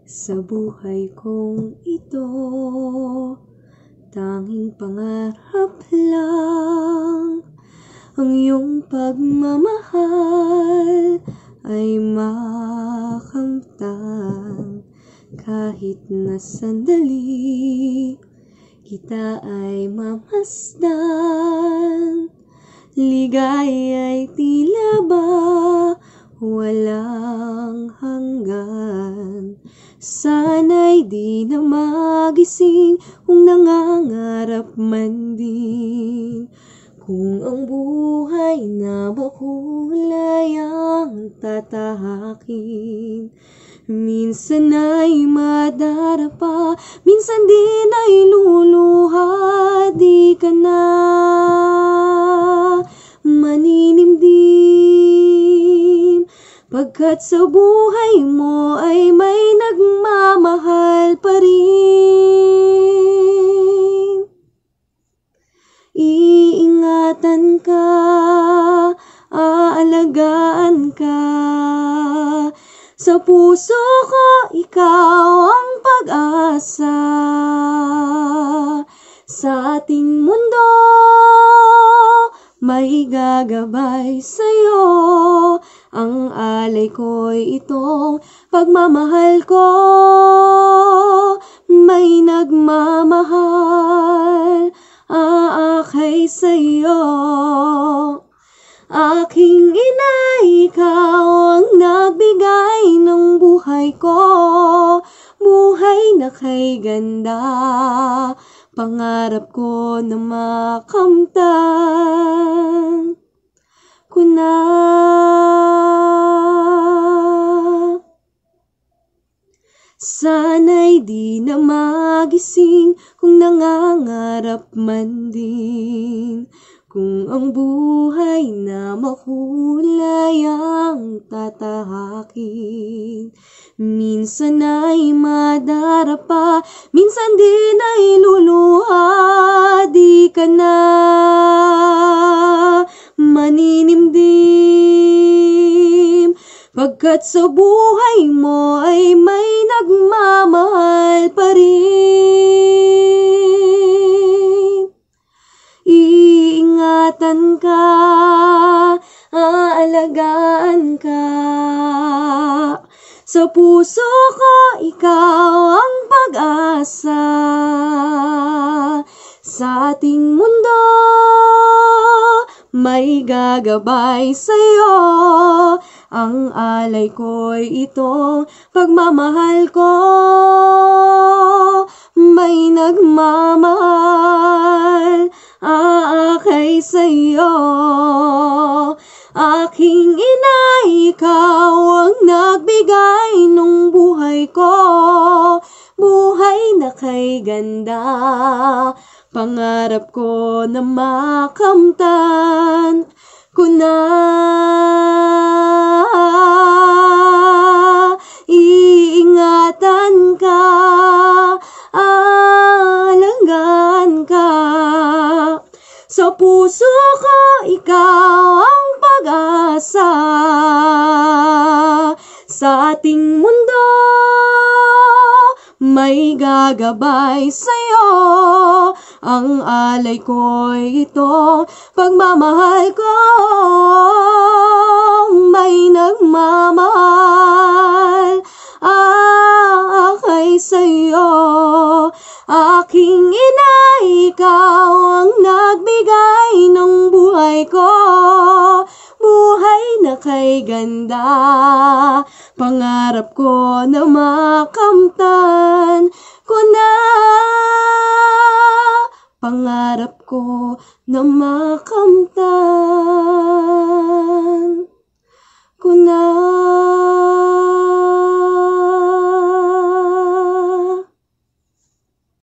Sa buhay kong ito, tanging pangarap lang ang iyong pagmamahal ay makamtan. Kahit na sandali kita ay mamasdan, ligaya'y tila ba walang hanggan. Sana'y di na magising kung nangangarap man din. Kung ang buhay na makulay ang tatahakin, minsan ay madarapa, minsan din ay luluha. Di ka na maninimdim, pagkat sa buhay mo ay may nagmamahal pa rin. Iingatan ka, aalagaan ka. Sa puso ko, ikaw ang pag-asa. Sa ating mundo, may gagabay sa'yo. Ang alay ko'y itong pagmamahal ko. May nagmamahal, aakay sa'yo. Aking ina, ikaw ang nagbigay ng buhay ko. Buhay na kay ganda, pangarap ko na makamtan ko na. Sana'y di na magising kung nangangarap man din. Kung ang buhay na makulay ang tatahakin, minsan ay madarapa, minsan din ay luluha. Di ka na maninimdim, pagkat sa buhay mo ay may nagmamahal pa rin. Iingatan ka, aalagaan ka. Sa puso ko, ikaw ang pag-asa. Sa ating mundo, may gagabay sa'yo. Ang alay ko'y itong pagmamahal ko. May nagmamahal, aakay sa'yo. Aking ina, ikaw ang nagbigay ng buhay ko. Buhay na kay ganda, pangarap ko na makamtan ko na. Iingatan ka, aalagaan ka. Sa puso ko, ikaw ang pag-asa. Sa ating mundo, may gagabay sa'yo. Ang alay ko'y itong pagmamahal ko. May nagmamahal, aakay sa'yo. Aking ina, ikaw ang nagbigay ng buhay ko. Buhay na kay ganda, pangarap ko na makamtan